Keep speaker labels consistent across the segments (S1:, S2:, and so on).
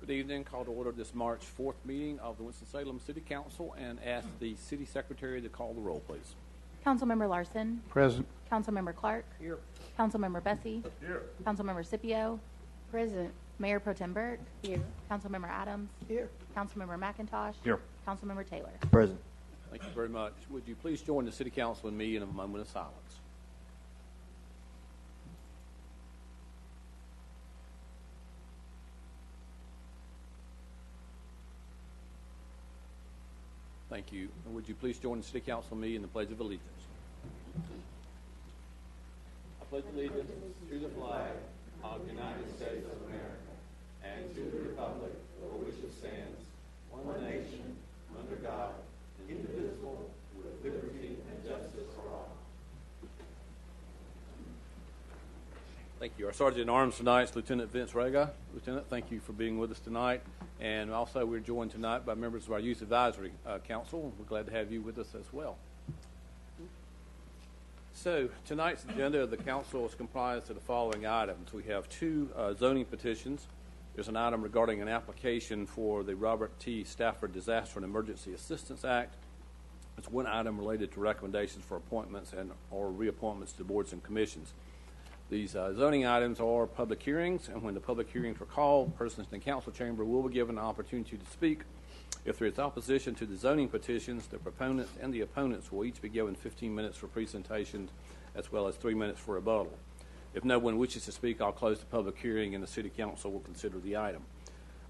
S1: Good evening. Call to order this March 4th meeting of the Winston-Salem City Council and ask the City Secretary to call the roll, please.
S2: Councilmember Larson.
S3: Present.
S2: Councilmember Clark.
S1: Here.
S2: Councilmember Bessie.
S1: Here.
S2: Councilmember Scipio.
S4: Present.
S2: Mayor Pro Tem Burke.
S4: Here.
S2: Councilmember Adams.
S4: Here.
S2: Councilmember McIntosh.
S3: Here.
S2: Councilmember Taylor.
S3: Present.
S1: Thank you very much. Would you please join the City Council and me in a moment of silence? Thank you. And would you please join the City Council and me in the Pledge of Allegiance? I pledge allegiance to the flag of the United States of America and to the republic for which it stands, one nation, under God, indivisible, with liberty and justice for all. Thank you. Our Sergeant at Arms tonight is Lieutenant Vince Rega. Lieutenant, thank you for being with us tonight. And also we're joined tonight by members of our Youth Advisory Council. We're glad to have you with us as well. So tonight's agenda of the council is comprised of the following items. We have two zoning petitions. There's an item regarding an application for the Robert T. Stafford Disaster and Emergency Assistance Act. It's one item related to recommendations for appointments and or reappointments to boards and commissions. These zoning items are public hearings, and when the public hearings are called, persons in the council chamber will be given an opportunity to speak. If there is opposition to the zoning petitions, the proponents and the opponents will each be given 15 minutes for presentations as well as 3 minutes for rebuttal. If no one wishes to speak, I'll close the public hearing and the City Council will consider the item.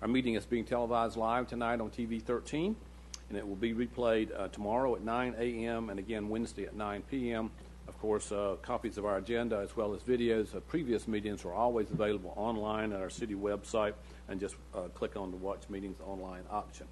S1: Our meeting is being televised live tonight on TV 13, and it will be replayed tomorrow at 9 a.m. and again Wednesday at 9 p.m. Of course, copies of our agenda as well as videos of previous meetings are always available online at our city website, and just click on the Watch Meetings Online option.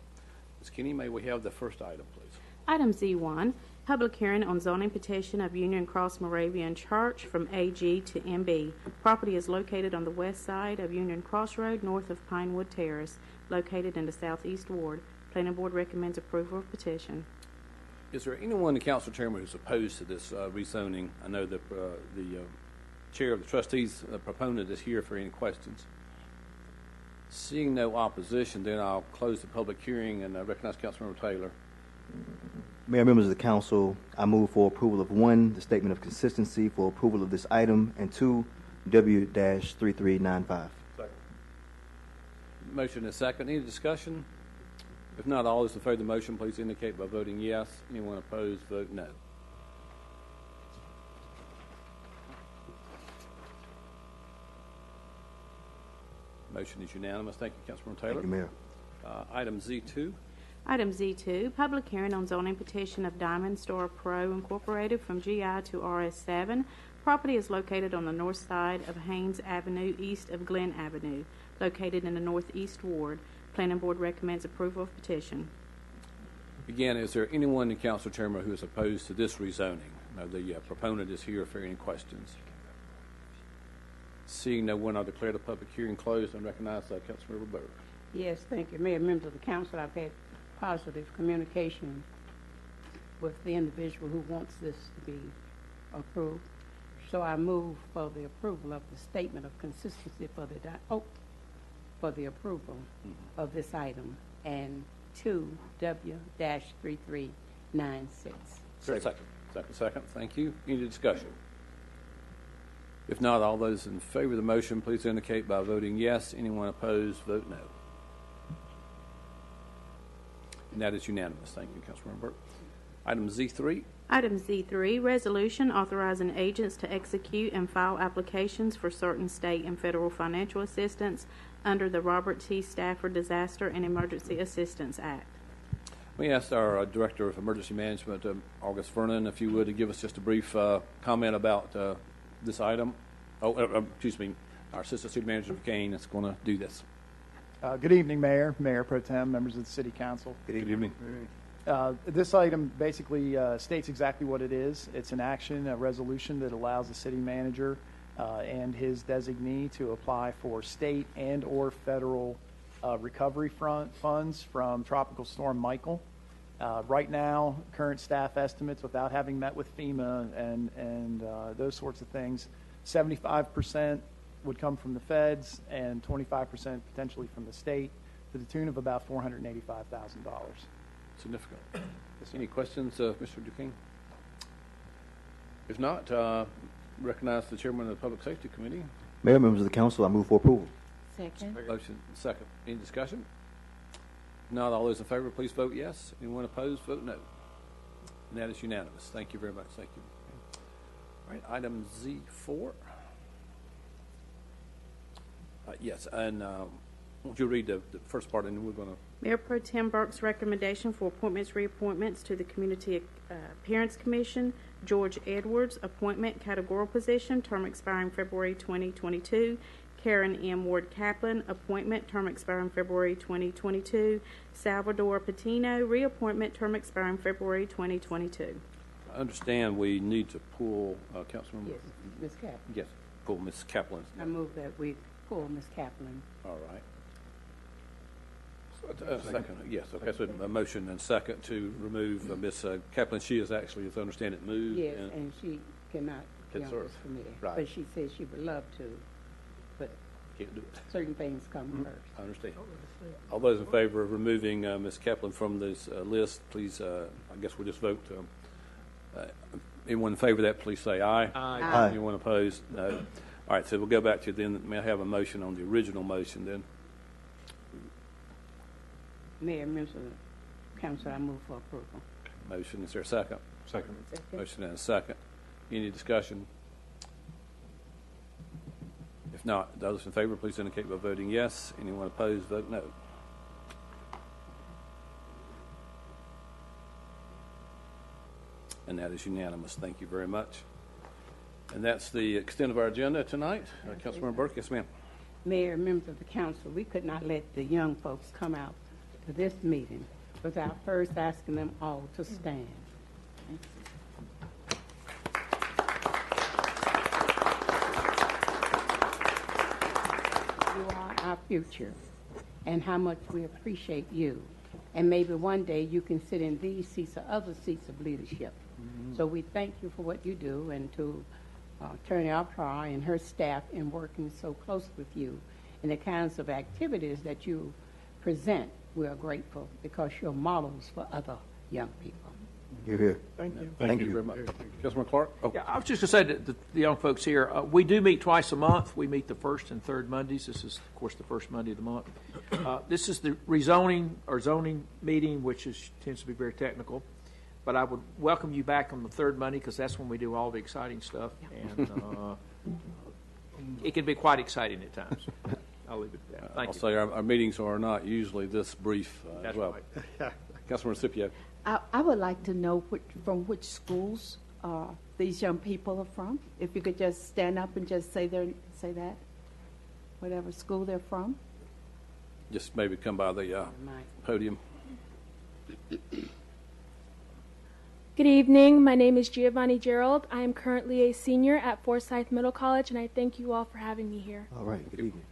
S1: Ms. Kinney, may we have the first item, please?
S5: Item Z1, public hearing on zoning petition of Union Cross Moravian Church from AG to MB. Property is located on the west side of Union Cross Road, north of Pinewood Terrace, located in the southeast ward. Planning Board recommends approval of petition.
S1: Is there anyone in the council chairman who's opposed to this rezoning? I know that the chair of the trustees, proponent, is here for any questions. Seeing no opposition, then I'll close the public hearing and recognize Councilmember Taylor.
S3: Mayor, members of the council, I move for approval of 1, the statement of consistency for approval of this item, and 2, W-3395.
S1: Second. Motion is second. Any discussion? If not, all those in favor of the motion, please indicate by voting yes. Anyone opposed, vote no. Motion is unanimous. Thank you, Councilmember Taylor.
S3: Thank you, Mayor.
S1: Item Z2.
S5: Item Z2, public hearing on zoning petition of Diamond Star Pro Incorporated from GI to RS7. Property is located on the north side of Haines Avenue, east of Glen Avenue, located in the northeast ward. Planning Board recommends approval of petition.
S1: Again, is there anyone in the council chamber who is opposed to this rezoning? No, the proponent is here for any questions. Seeing no one, I'll declare the public hearing closed and recognize Councilmember Burke.
S4: Yes, thank you, Mayor. Members of the council, I've had positive communication with the individual who wants this to be approved. So I move for the approval of the statement of consistency for the approval of this item, and 2W-3396.
S1: Second. Thank you. Any discussion? If not, all those in favor of the motion, please indicate by voting yes. Anyone opposed, vote no. And that is unanimous. Thank you, Councilmember Burke. Item Z3.
S5: Item Z3, resolution authorizing agents to execute and file applications for certain state and federal financial assistance under the Robert T. Stafford Disaster and Emergency Assistance Act.
S1: We asked our Director of Emergency Management, August Vernon, if you would, to give us just a brief comment about this item. Excuse me, our Assistant City Manager, Kane, is going to do this.
S6: Good evening, Mayor, Mayor Pro Tem, members of the City Council.
S1: Good evening.
S6: This item basically states exactly what it is. It's an action, a resolution that allows the city manager and his designee to apply for state and or federal recovery funds from Tropical Storm Michael. Right now, current staff estimates, without having met with FEMA and those sorts of things, 75% would come from the feds and 25% potentially from the state. to the tune of about $485,000.
S1: Significant. Any questions, Mr. Duquesne? If not, recognize the chairman of the Public Safety Committee.
S3: Mayor, members of the council, I move for approval.
S2: Second.
S1: Motion second. Any discussion? If not, all those in favor, please vote yes. Anyone opposed, vote no. And that is unanimous. Thank you very much. Thank you. All right, item Z4. Yes, and won't you read the first part, and then we're going to...
S5: Mayor Pro Tem Burke's recommendation for appointments, reappointments to the Community Appearance Commission. George Edwards, appointment, categorical position, term expiring February 2022. Karen M. Ward Kaplan, appointment, term expiring February 2022. Salvador Patino, reappointment, term expiring February 2022.
S1: I understand we need to pull Councilmember...
S4: Yes, Ms. Kaplan.
S1: Yes, pull Ms. Kaplan.
S4: I move that we pull Ms. Kaplan.
S1: All right. Second, yes, okay, so a motion and second to remove Ms. Kaplan. She is actually, as I understand it, moved.
S4: Yes, and she cannot be
S1: Can
S4: on
S1: serve.
S4: this committee.
S1: Right.
S4: But she says she would love to, but
S1: Can't do it.
S4: certain things come first.
S1: I understand. All those in favor of removing Ms. Kaplan from this list, please, I guess we'll just vote. Anyone in favor of that, please say aye.
S3: Aye.
S1: Anyone opposed? No. All right, so we'll go back to then, may I have a motion on the original motion then?
S4: Mayor, members of the council, I move for approval.
S1: Motion, is there a second?
S7: Second.
S1: Motion and a second. Any discussion? If not, those in favor, please indicate by voting yes. Anyone opposed, vote no. And that is unanimous. Thank you very much. And that's the extent of our agenda tonight. Councilmember Burke, yes, ma'am.
S4: Mayor, members of the council, we could not let the young folks come out to this meeting without first asking them all to stand. You are our future, and how much we appreciate you. And maybe one day you can sit in these seats or other seats of leadership. So we thank you for what you do, and to Attorney Alprar and her staff in working so close with you, and the kinds of activities that you present. We are grateful because you're models for other young people.
S3: You're here.
S7: Thank you.
S3: Thank you.
S1: very much. Councilman Clark? Oh,
S8: Yeah, I was just going to say that the young folks here, we do meet twice a month. We meet the first and third Mondays. This is, of course, the first Monday of the month. This is the rezoning or zoning meeting, which tends to be very technical. But I would welcome you back on the third Monday because that's when we do all the exciting stuff. And it can be quite exciting at times. I'll leave it at that. Thank
S1: I'll
S8: you.
S1: say our meetings are not usually this brief as
S8: That's
S1: well.
S8: right.
S1: Councilman Scipio.
S9: I would like to know from which schools these young people are from. If you could just stand up and just say that, whatever school they're from.
S1: Just maybe come by the podium.
S10: Good evening. My name is Giovanni Gerald. I am currently a senior at Forsyth Middle College, and I thank you all for having me here.
S3: All right, good evening.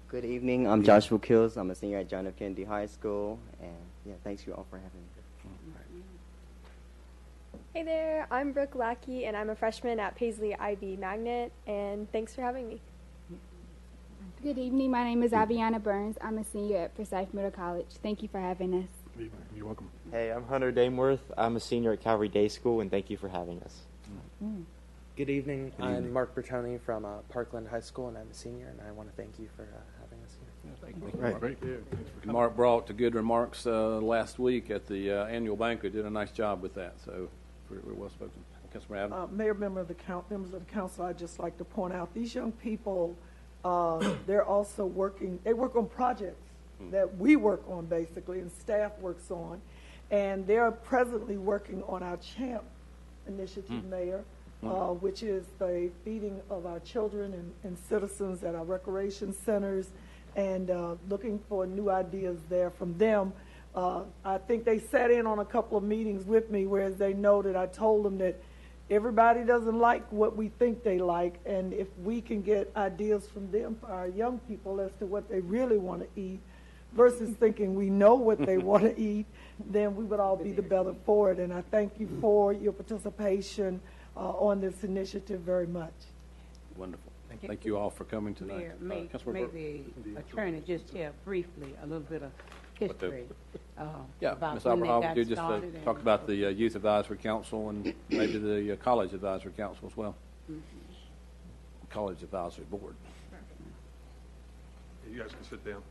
S11: Good evening. I'm Joshua Kills. I'm a senior at John F. Kennedy High School, and yeah, thanks you all for having me.
S12: Hey there, I'm Brooke Lackey, and I'm a freshman at Paisley IB Magnet, and thanks for having me.
S13: Good evening. My name is Aviana Burns. I'm a senior at Forsyth Middle College. Thank you for having us.
S7: You're welcome.
S14: Hey, I'm Hunter Dameworth. I'm a senior at Calvary Day School, and thank you for having us.
S15: Good evening. I'm Mark Bertoni from Parkland High School, and I'm a senior, and I want to thank you for having us here.
S1: Thank you.
S3: Right.
S7: Great.
S1: Mark brought good remarks last week at the annual banquet. Did a nice job with that, so very well spoken. Councilman Adams.
S16: Mayor, members of the council, I'd just like to point out these young people, they're also working. They work on projects that we work on basically, and staff works on, and they're presently working on our CHAMP initiative, Mayor, which is the feeding of our children and citizens at our recreation centers, and looking for new ideas there from them. I think they sat in on a couple of meetings with me, whereas they know that I told them that everybody doesn't like what we think they like, and if we can get ideas from them for our young people as to what they really want to eat, versus thinking we know what they want to eat, then we would all be the better for it. And I thank you for your participation on this initiative very much.
S1: Wonderful. Thank you all for coming tonight.
S4: Mayor,
S1: Councilmember
S4: may
S1: Burke.
S4: the attorney just tell briefly a little bit of history
S1: Yeah,
S4: about
S1: Ms.
S4: when they
S1: Abraham,
S4: got
S1: you just
S4: started
S1: talk
S4: and-
S1: about the Youth Advisory Council and maybe the College Advisory Council as well. College Advisory Board.
S7: You guys can sit down.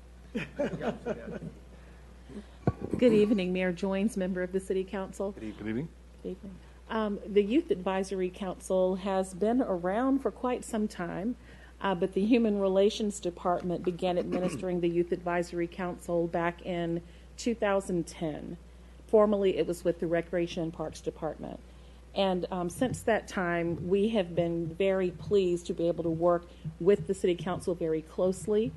S17: Good evening, Mayor Joines, member of the City Council.
S7: Good evening.
S17: Good evening. The Youth Advisory Council has been around for quite some time, but the Human Relations Department began administering the Youth Advisory Council back in 2010. Formerly, it was with the Recreation and Parks Department. And since that time, we have been very pleased to be able to work with the City Council very closely.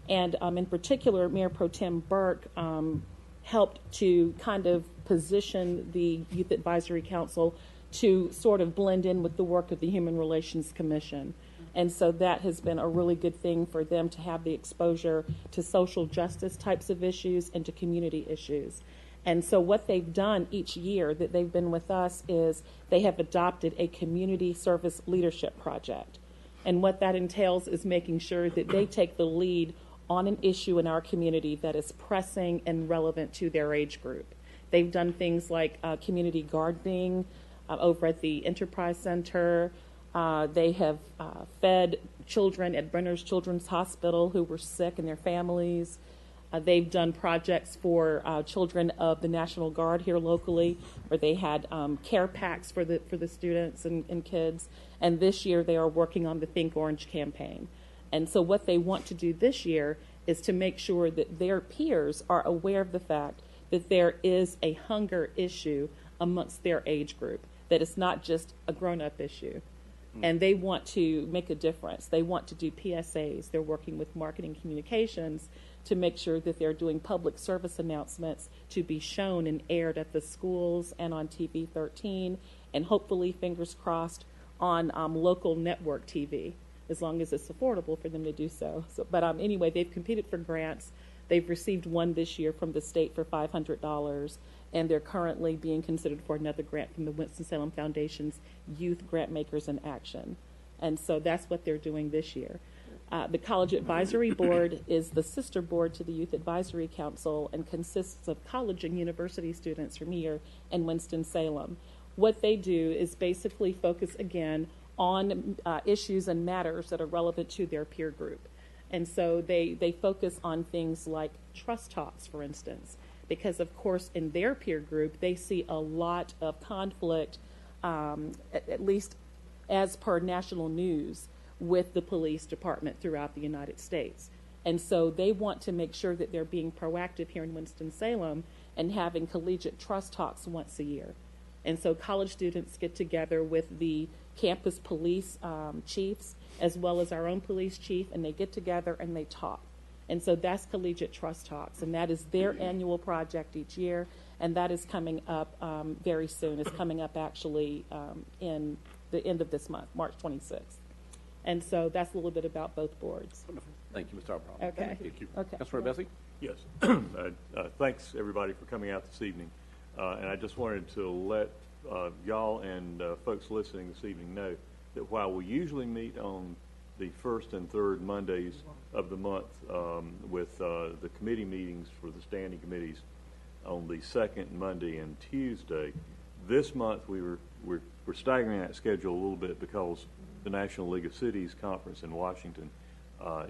S17: And in particular, Mayor Pro Tem Burke helped to kind of position the Youth Advisory Council to sort of blend in with the work of the Human Relations Commission. And so that has been a really good thing for them to have the exposure to social justice types of issues and to community issues. And so what they've done each year that they've been with us is they have adopted a community service leadership project. And what that entails is making sure that they take the lead on an issue in our community that is pressing and relevant to their age group. They've done things like community gardening over at the Enterprise Center. They have fed children at Brenner's Children's Hospital who were sick and their families. They've done projects for children of the National Guard here locally, where they had care packs for the students and kids. And this year they are working on the Think Orange campaign. And so what they want to do this year is to make sure that their peers are aware of the fact that there is a hunger issue amongst their age group, that it's not just a grown-up issue. And they want to make a difference. They want to do PSAs. They're working with marketing communications to make sure that they're doing public service announcements to be shown and aired at the schools and on TV 13, and hopefully, fingers crossed, on local network TV, as long as it's affordable for them to do so. But anyway, they've competed for grants. They've received one this year from the state for $500, and they're currently being considered for another grant from the Winston Salem Foundation's Youth Grant Makers in Action. And so that's what they're doing this year. The College Advisory Board is the sister board to the Youth Advisory Council and consists of college and university students from here in Winston-Salem. What they do is basically focus again on issues and matters that are relevant to their peer group. And so they focus on things like trust talks, for instance, because, of course, in their peer group, they see a lot of conflict, at least as per national news, with the police department throughout the United States. And so they want to make sure that they're being proactive here in Winston-Salem and having collegiate trust talks once a year. And so college students get together with the campus police chiefs, as well as our own police chief, and they get together and they talk. And so that's Collegiate Trust Talks, and that is their annual project each year, and that is coming up very soon. It's coming up actually in the end of this month, March 26th. And so that's a little bit about both boards.
S1: Wonderful. Thank you, Mr. Abraham.
S17: Okay.
S7: Thank you.
S17: Okay.
S1: Councilor Bessie?
S7: Yes. Thanks, everybody, for coming out this evening. And I just wanted to let y'all and folks listening this evening know that while we usually meet on the first and third Mondays of the month with the committee meetings for the standing committees on the second Monday and Tuesday, this month we're staggering that schedule a little bit because the National League of Cities Conference in Washington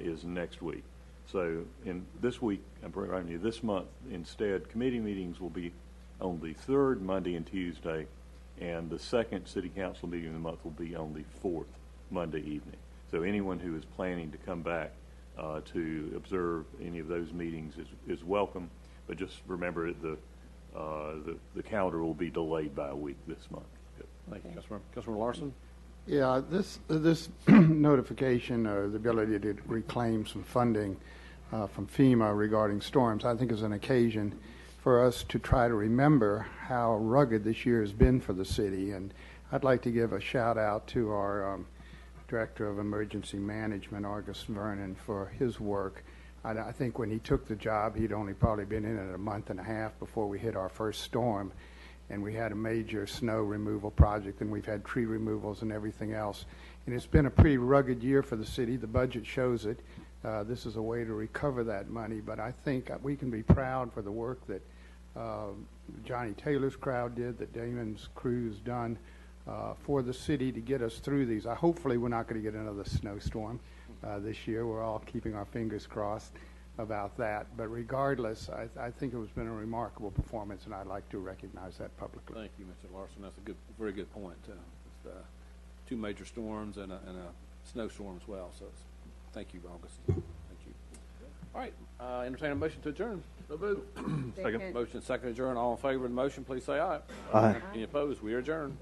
S7: is next week. So in this week, this month instead, committee meetings will be on the third Monday and Tuesday, and the second City Council meeting of the month will be on the fourth Monday evening. So anyone who is planning to come back to observe any of those meetings is welcome, but just remember the calendar will be delayed by a week this month.
S1: Thank you, Councilmember Larson.
S18: Yeah, this notification or the ability to reclaim some funding from FEMA regarding storms, I think is an occasion for us to try to remember how rugged this year has been for the city. And I'd like to give a shout out to our Director of Emergency Management, August Vernon, for his work. I think when he took the job, he'd only probably been in it a month and a half before we hit our first storm. And we had a major snow removal project, and we've had tree removals and everything else. And it's been a pretty rugged year for the city. The budget shows it. This is a way to recover that money, but I think we can be proud for the work that Johnny Taylor's crowd did, that Damon's crew's done for the city to get us through these. Hopefully we're not going to get another snowstorm this year. We're all keeping our fingers crossed about that. But regardless, I think it has been a remarkable performance, and I'd like to recognize that publicly.
S1: Thank you, Mr. Larson. That's a very good point. It's, two major storms and a snowstorm as well. So thank you, August. Thank you. All right. Entertain a motion to adjourn.
S7: Second.
S1: Motion second adjourn. All in favor of the motion, please say aye.
S3: Aye.
S1: Any opposed? We are adjourned.